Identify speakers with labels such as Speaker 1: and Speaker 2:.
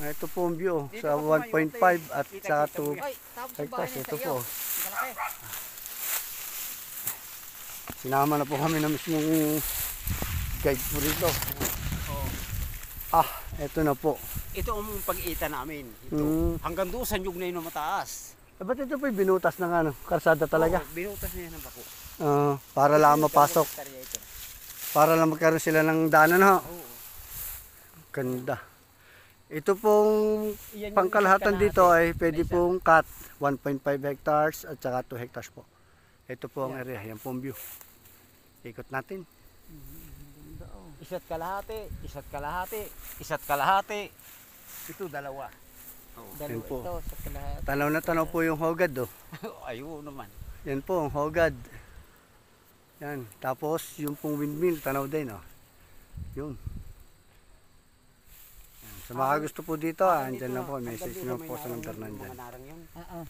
Speaker 1: Ito po ang view sa 1.5 at sa 2 hectares. Ito po. Sinama na po kami ng mismong guide po rito. Ito na po.
Speaker 2: Ito ang pag-iita namin. Ito. Hanggang doon sa nyug na yun na mataas.
Speaker 1: Ba't ito po binutas ng karsada talaga?
Speaker 2: Binutas na yan ng bako.
Speaker 1: Para lang mapasok. Para lang magkaroon sila ng daanan, ha? Ganda. Ito pong pangkalahatan dito ay pwede pong cut 1.5 hectares at saka 2 hectares po. Ito po ang area. Yan po ang view. Ikot natin.
Speaker 2: Isa't kalahati, isa't kalahati, isa't kalahati. Ito dalawa.
Speaker 1: Yan po.
Speaker 3: Ito sa kalahati.
Speaker 1: Tanaw na tanaw po yung hogad, oh.
Speaker 2: Ayun naman.
Speaker 1: Yan po ang hogad. Yan. Tapos yung pong windmill, tanaw din, oh. Yun. Yan. Sa mga gusto po dito, andyan lang po. Message nyo po sa number nandyan.